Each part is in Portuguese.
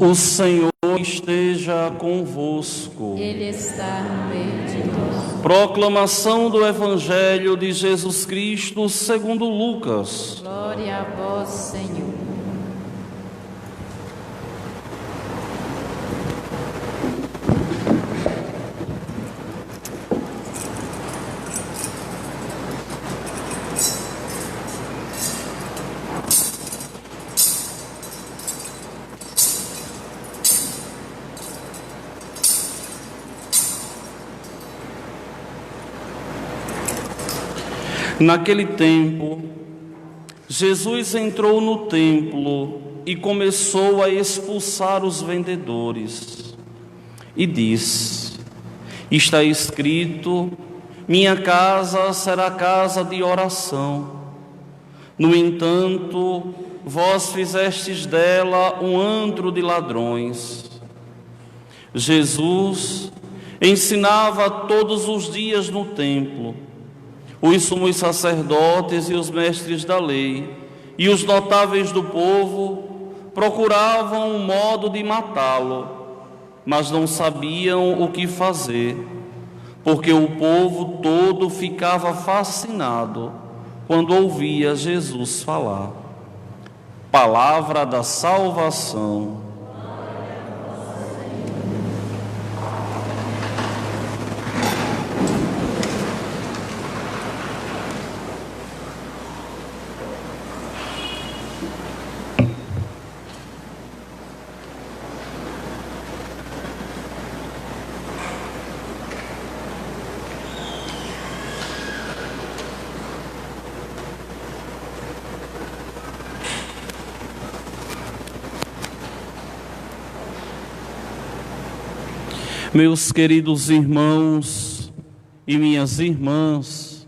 O Senhor esteja convosco. Ele está no meio de nós. Proclamação do Evangelho de Jesus Cristo segundo Lucas. Glória a vós, Senhor. Naquele tempo, Jesus entrou no templo e começou a expulsar os vendedores. E disse: está escrito, minha casa será casa de oração. No entanto, vós fizestes dela um antro de ladrões. Jesus ensinava todos os dias no templo. Os sumos sacerdotes e os mestres da lei e os notáveis do povo procuravam um modo de matá-lo, mas não sabiam o que fazer, porque o povo todo ficava fascinado quando ouvia Jesus falar. Palavra da salvação. Meus queridos irmãos e minhas irmãs,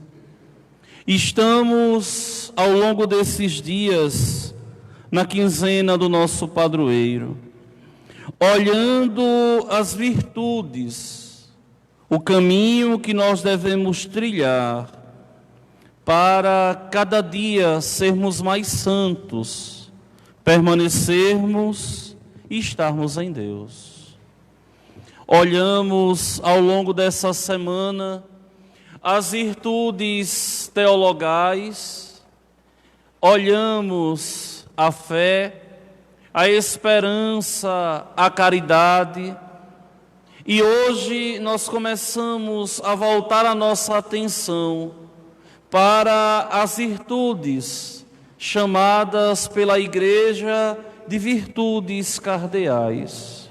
estamos ao longo desses dias na quinzena do nosso padroeiro, olhando as virtudes, o caminho que nós devemos trilhar para cada dia sermos mais santos, permanecermos e estarmos em Deus. Olhamos ao longo dessa semana as virtudes teologais, olhamos a fé, a esperança, a caridade, e hoje nós começamos a voltar a nossa atenção para as virtudes chamadas pela Igreja de virtudes cardeais.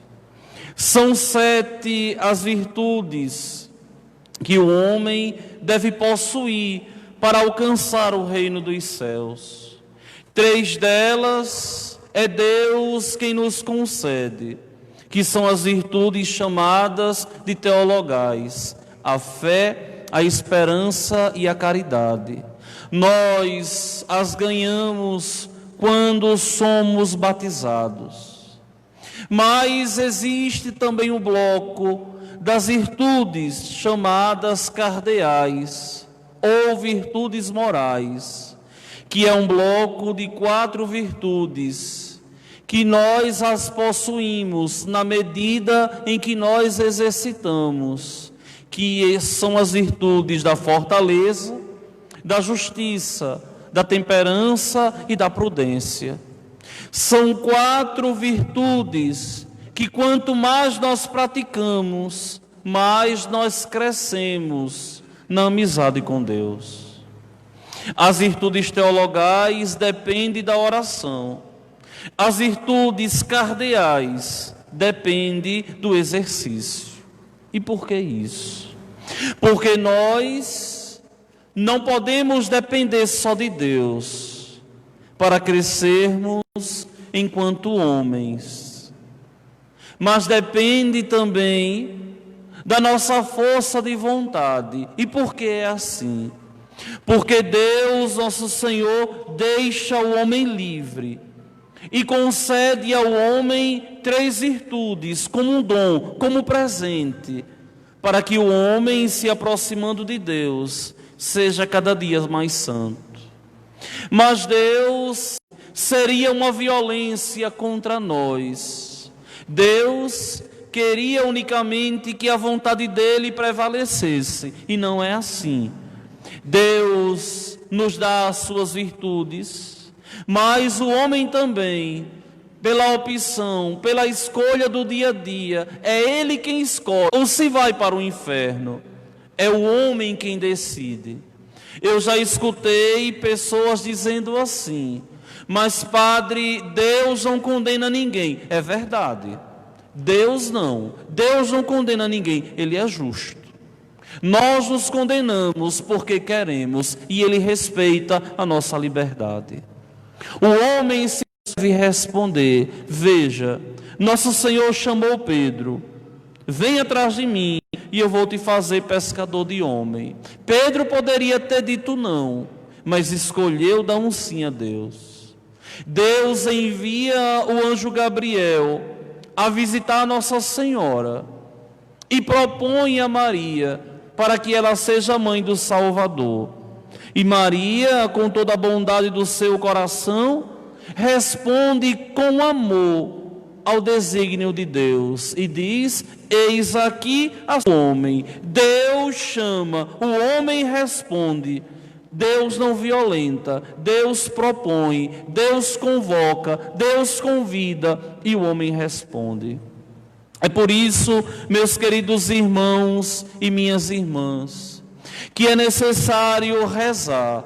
São 7 as virtudes que o homem deve possuir para alcançar o reino dos céus. 3 delas é Deus quem nos concede, que são as virtudes chamadas de teologais: a fé, a esperança e a caridade. Nós as ganhamos quando somos batizados. Mas existe também o bloco das virtudes chamadas cardeais ou virtudes morais, que é um bloco de 4 virtudes, que nós as possuímos na medida em que nós exercitamos, que são as virtudes da fortaleza, da justiça, da temperança e da prudência. São 4 virtudes que quanto mais nós praticamos, mais nós crescemos na amizade com Deus. As virtudes teologais dependem da oração. As virtudes cardeais dependem do exercício. E por que isso? Porque nós não podemos depender só de Deus para crescermos enquanto homens, mas depende também da nossa força de vontade. E por que é assim? Porque Deus, nosso Senhor, deixa o homem livre e concede ao homem 3 virtudes como um dom, como presente, para que o homem, se aproximando de Deus, seja cada dia mais santo. Mas Deus seria uma violência contra nós, Deus queria unicamente que a vontade dele prevalecesse, e não é assim. Deus nos dá as suas virtudes, mas o homem também, pela opção, pela escolha do dia a dia, é ele quem escolhe ou se vai para o inferno. É o homem quem decide. Eu já escutei pessoas dizendo assim: mas padre, Deus não condena ninguém. É verdade, Deus não condena ninguém, Ele é justo. Nós nos condenamos porque queremos, e Ele respeita a nossa liberdade. O homem se deve responder: veja, nosso Senhor chamou Pedro, vem atrás de mim e eu vou te fazer pescador de homem. Pedro poderia ter dito não, mas escolheu dar um sim a Deus. Deus envia o anjo Gabriel a visitar Nossa Senhora e propõe a Maria para que ela seja mãe do Salvador. E Maria, com toda a bondade do seu coração, responde com amor ao desígnio de Deus e diz: eis aqui o homem. Deus chama, o homem responde. Deus não violenta, Deus propõe, Deus convoca, Deus convida e o homem responde. É por isso, meus queridos irmãos e minhas irmãs, que é necessário rezar.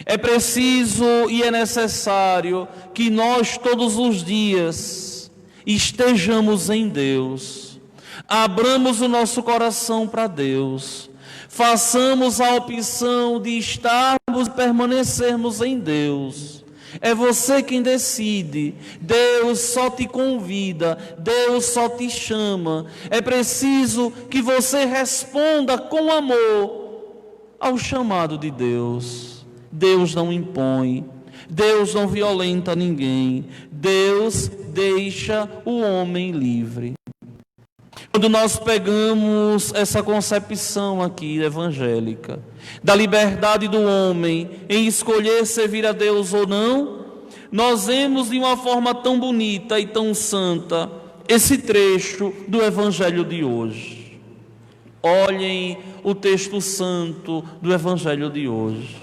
É preciso e é necessário que nós todos os dias estejamos em Deus, abramos o nosso coração para Deus, façamos a opção de estarmos e permanecermos em Deus. É você quem decide. Deus só te convida, Deus só te chama. É preciso que você responda com amor ao chamado de Deus. Deus não impõe, Deus não violenta ninguém, Deus deixa o homem livre. Quando nós pegamos essa concepção aqui evangélica, da liberdade do homem em escolher servir a Deus ou não, nós vemos de uma forma tão bonita e tão santa esse trecho do Evangelho de hoje. Olhem o texto santo do Evangelho de hoje.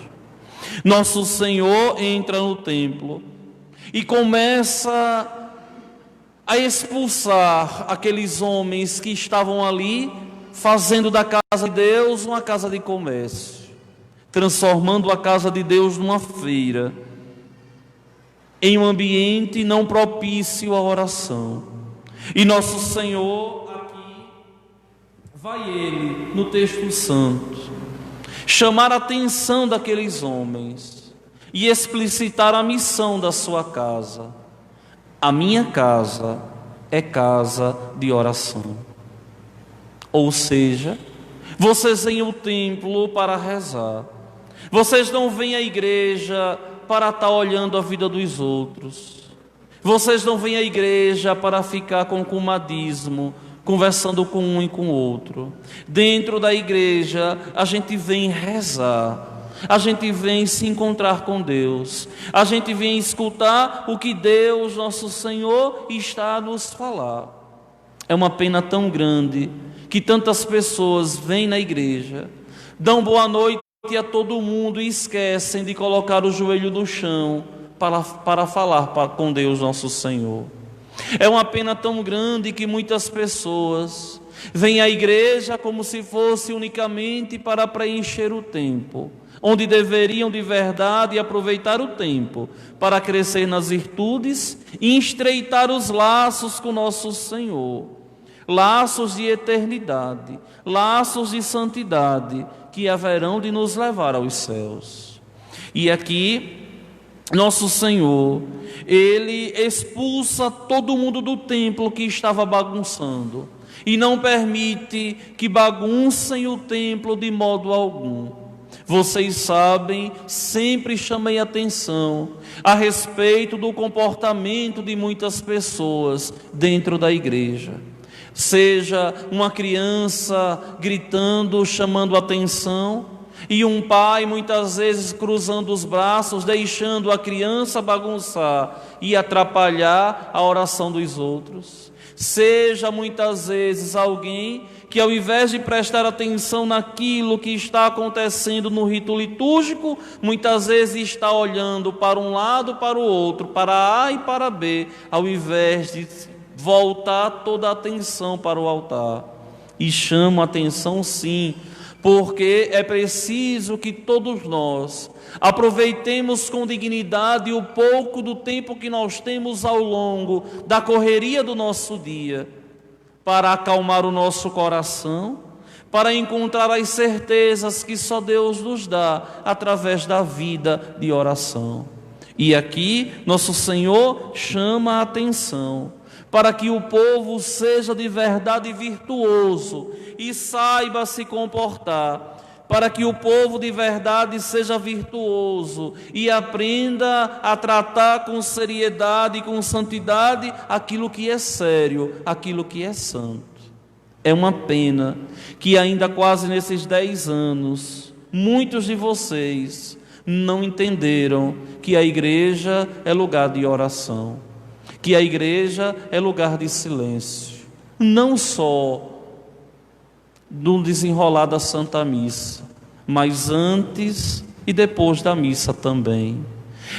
Nosso Senhor entra no templo e começa a expulsar aqueles homens que estavam ali, fazendo da casa de Deus uma casa de comércio, transformando a casa de Deus numa feira, em um ambiente não propício à oração. E nosso Senhor, aqui, vai Ele, no texto santo, chamar a atenção daqueles homens e explicitar a missão da sua casa. A minha casa é casa de oração. Ou seja, vocês vêm ao templo para rezar. Vocês não vêm à igreja para estar olhando a vida dos outros. Vocês não vêm à igreja para ficar com comadismo, conversando com um e com o outro. Dentro da igreja, a gente vem rezar. A gente vem se encontrar com Deus. A gente vem escutar o que Deus, nosso Senhor, está a nos falar. É uma pena tão grande que tantas pessoas vêm na igreja, dão boa noite a todo mundo e esquecem de colocar o joelho no chão para falar com Deus, nosso Senhor. É uma pena tão grande que muitas pessoas vêm à igreja como se fosse unicamente para preencher o tempo, onde deveriam de verdade aproveitar o tempo para crescer nas virtudes e estreitar os laços com nosso Senhor, laços de eternidade, laços de santidade que haverão de nos levar aos céus. E aqui, nosso Senhor, Ele expulsa todo mundo do templo que estava bagunçando e não permite que baguncem o templo de modo algum. Vocês sabem, sempre chamei atenção a respeito do comportamento de muitas pessoas dentro da igreja. Seja uma criança gritando, chamando atenção, E um pai, muitas vezes, cruzando os braços, deixando a criança bagunçar e atrapalhar a oração dos outros. Seja, muitas vezes, alguém que, ao invés de prestar atenção naquilo que está acontecendo no rito litúrgico, muitas vezes está olhando para um lado, para o outro, para A e para B, ao invés de voltar toda a atenção para o altar. E chamo a atenção, sim, porque é preciso que todos nós aproveitemos com dignidade o pouco do tempo que nós temos ao longo da correria do nosso dia, para acalmar o nosso coração, para encontrar as certezas que só Deus nos dá através da vida de oração. E aqui nosso Senhor chama a atenção para que o povo seja de verdade virtuoso e saiba se comportar, para que o povo de verdade seja virtuoso e aprenda a tratar com seriedade e com santidade aquilo que é sério, aquilo que é santo. É uma pena que ainda quase nesses 10 anos, muitos de vocês não entenderam que a igreja é lugar de oração, que a igreja é lugar de silêncio, não só do desenrolar da Santa Missa, mas antes e depois da missa também.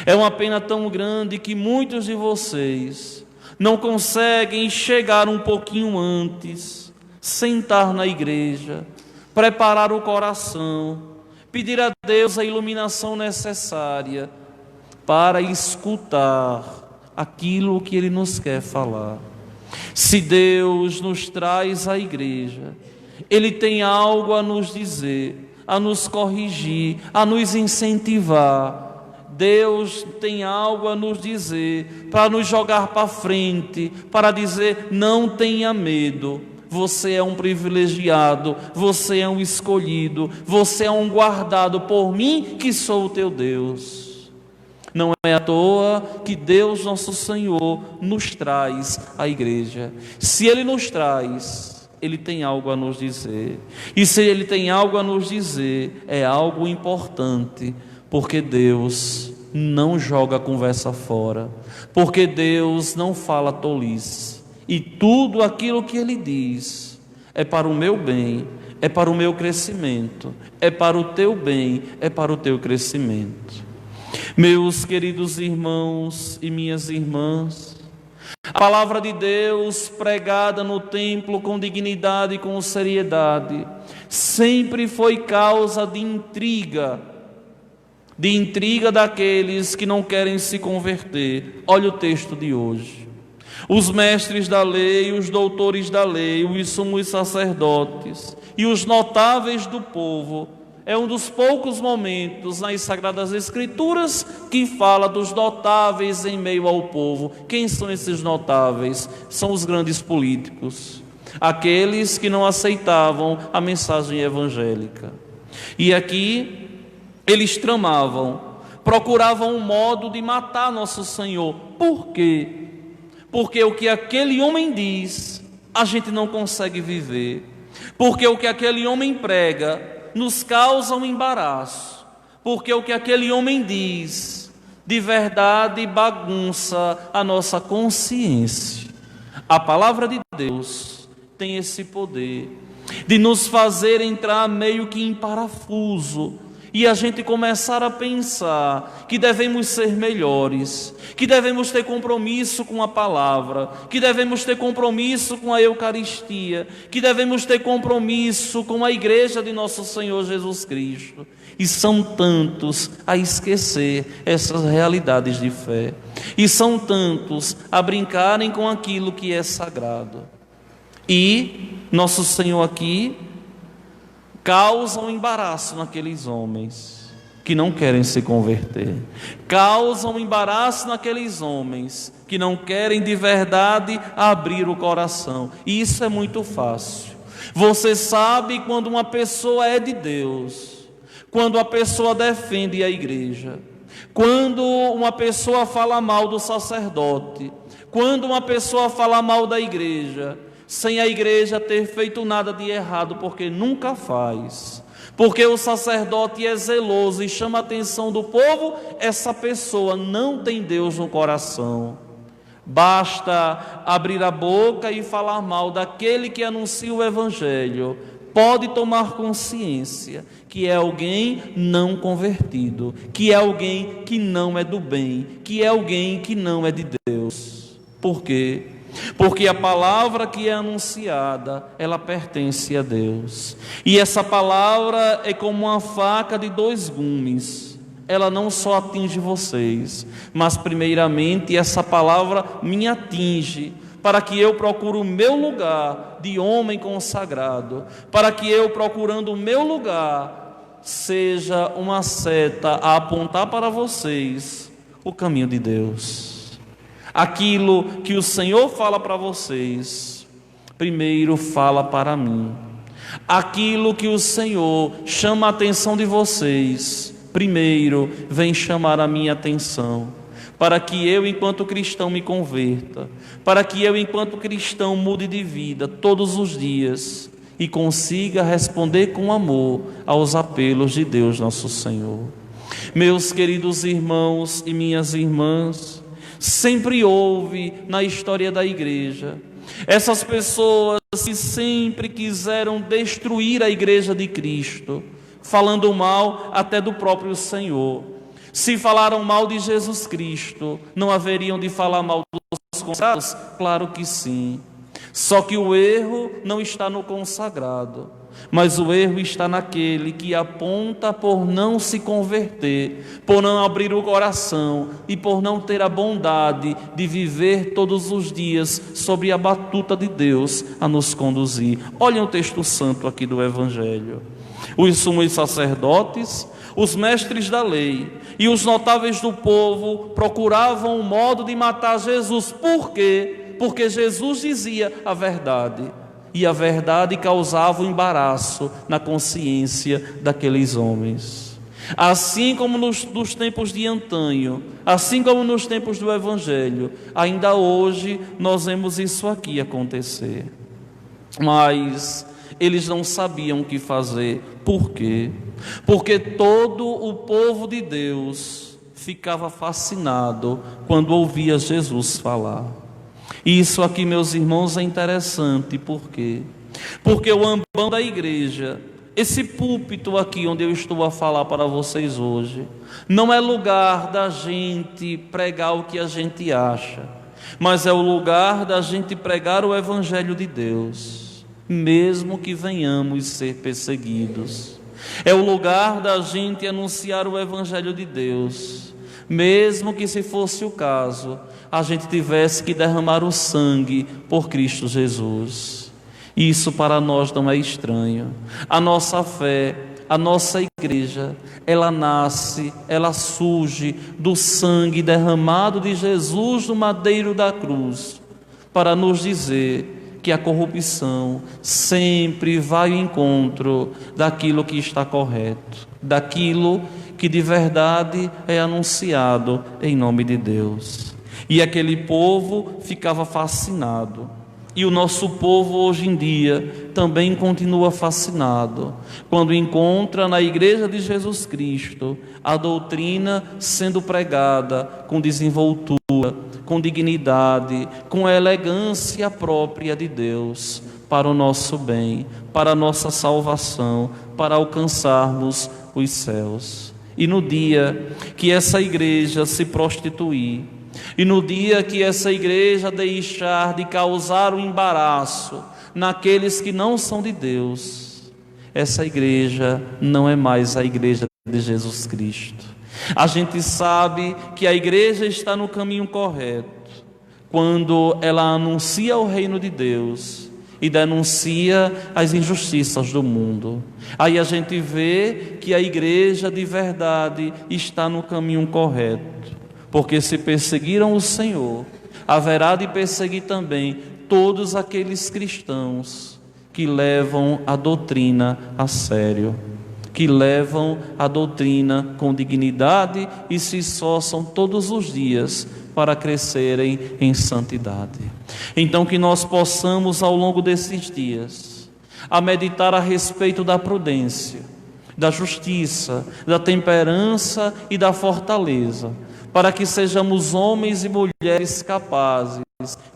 É uma pena tão grande que muitos de vocês não conseguem chegar um pouquinho antes, sentar na igreja, preparar o coração, pedir a Deus a iluminação necessária para escutar aquilo que Ele nos quer falar. Se Deus nos traz à igreja, Ele tem algo a nos dizer, a nos corrigir, a nos incentivar. Deus tem algo a nos dizer, para nos jogar para frente, para dizer: não tenha medo, você é um privilegiado, você é um escolhido, você é um guardado por mim, que sou o teu Deus. Não é à toa que Deus, nosso Senhor, nos traz à igreja. Se Ele nos traz, Ele tem algo a nos dizer. E se Ele tem algo a nos dizer, é algo importante, porque Deus não joga a conversa fora, porque Deus não fala tolice. E tudo aquilo que Ele diz é para o meu bem, é para o meu crescimento, é para o teu bem, é para o teu crescimento. Meus queridos irmãos e minhas irmãs, a palavra de Deus pregada no templo com dignidade e com seriedade sempre foi causa de intriga daqueles que não querem se converter. Olha o texto de hoje. Os mestres da lei, os doutores da lei, os sumos sacerdotes e os notáveis do povo. É um dos poucos momentos nas Sagradas Escrituras que fala dos notáveis em meio ao povo. Quem são esses notáveis? São os grandes políticos, aqueles que não aceitavam a mensagem evangélica. E aqui eles tramavam, procuravam um modo de matar nosso Senhor. Por quê? Porque o que aquele homem diz, a gente não consegue viver. Porque o que aquele homem prega nos causa um embaraço, porque o que aquele homem diz de verdade bagunça a nossa consciência. A palavra de Deus tem esse poder de nos fazer entrar meio que em parafuso e a gente começar a pensar que devemos ser melhores, que devemos ter compromisso com a palavra, que devemos ter compromisso com a Eucaristia, que devemos ter compromisso com a igreja de nosso Senhor Jesus Cristo. E são tantos a esquecer essas realidades de fé, e são tantos a brincarem com aquilo que é sagrado. E nosso Senhor aqui causa um embaraço naqueles homens que não querem se converter, causa um embaraço naqueles homens que não querem de verdade abrir o coração. E isso é muito fácil. Você sabe quando uma pessoa é de Deus, quando a pessoa defende a igreja, quando uma pessoa fala mal do sacerdote, quando uma pessoa fala mal da igreja, sem a igreja ter feito nada de errado, porque nunca faz, Porque o sacerdote é zeloso e chama a atenção do povo, essa pessoa não tem Deus no coração. Basta abrir a boca e falar mal daquele que anuncia o Evangelho. Pode tomar consciência que é alguém não convertido, que é alguém que não é do bem, que é alguém que não é de Deus. Por quê? Porque a palavra que é anunciada, ela pertence a Deus. E essa palavra é como uma faca de 2 gumes. Ela não só atinge vocês, mas primeiramente essa palavra me atinge, para que eu procure o meu lugar de homem consagrado, para que eu, procurando o meu lugar, seja uma seta a apontar para vocês o caminho de Deus. Aquilo que o Senhor fala para vocês, primeiro fala para mim. Aquilo que o Senhor chama a atenção de vocês, primeiro vem chamar a minha atenção, para que eu, enquanto cristão, me converta, para que eu, enquanto cristão, mude de vida todos os dias e consiga responder com amor aos apelos de Deus nosso Senhor. Meus queridos irmãos e minhas irmãs, sempre houve na história da igreja essas pessoas que sempre quiseram destruir a igreja de Cristo, falando mal até do próprio Senhor. Se falaram mal de Jesus Cristo, não haveriam de falar mal dos consagrados? Claro que sim. Só que o erro não está no consagrado, mas o erro está naquele que aponta por não se converter, por não abrir o coração e por não ter a bondade de viver todos os dias sobre a batuta de Deus a nos conduzir. Olhem o texto santo aqui do Evangelho. Os sumos sacerdotes, os mestres da lei e os notáveis do povo procuravam um modo de matar Jesus. Por quê? Porque Jesus dizia a verdade, e a verdade causava um embaraço na consciência daqueles homens. Assim como nos tempos de antanho, assim como nos tempos do Evangelho, ainda hoje nós vemos isso aqui acontecer. Mas eles não sabiam o que fazer. Por quê? Porque todo o povo de Deus ficava fascinado quando ouvia Jesus falar. E isso aqui, meus irmãos, é interessante. Por quê? Porque o ambão da igreja, esse púlpito aqui onde eu estou a falar para vocês hoje, não é lugar da gente pregar o que a gente acha, mas é o lugar da gente pregar o Evangelho de Deus, mesmo que venhamos ser perseguidos. É o lugar da gente anunciar o Evangelho de Deus, mesmo que, se fosse o caso, a gente tivesse que derramar o sangue por Cristo Jesus. Isso para nós não é estranho. A nossa fé, a nossa igreja, ela nasce, ela surge do sangue derramado de Jesus no madeiro da cruz, para nos dizer que a corrupção sempre vai ao encontro daquilo que está correto, daquilo que de verdade é anunciado em nome de Deus. E aquele povo ficava fascinado. E o nosso povo hoje em dia também continua fascinado quando encontra na igreja de Jesus Cristo a doutrina sendo pregada com desenvoltura, com dignidade, com a elegância própria de Deus, para o nosso bem, para a nossa salvação, para alcançarmos os céus. E no dia que essa igreja se prostituir, e no dia que essa igreja deixar de causar um embaraço naqueles que não são de Deus, essa igreja não é mais a igreja de Jesus Cristo. A gente sabe que a igreja está no caminho correto quando ela anuncia o reino de Deus e denuncia as injustiças do mundo. Aí a gente vê que a igreja de verdade está no caminho correto. Porque se perseguiram o Senhor, haverá de perseguir também todos aqueles cristãos que levam a doutrina a sério, que levam a doutrina com dignidade e se esforçam todos os dias para crescerem em santidade. Então que nós possamos, ao longo desses dias, a meditar a respeito da prudência, da justiça, da temperança e da fortaleza, para que sejamos homens e mulheres capazes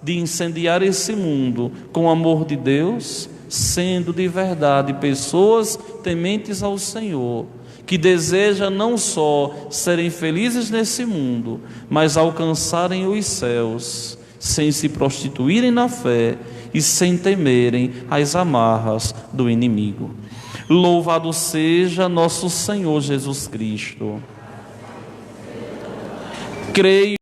de incendiar esse mundo com o amor de Deus, sendo de verdade pessoas tementes ao Senhor, que desejam não só serem felizes nesse mundo, mas alcançarem os céus, sem se prostituírem na fé e sem temerem as amarras do inimigo. Louvado seja nosso Senhor Jesus Cristo. Creio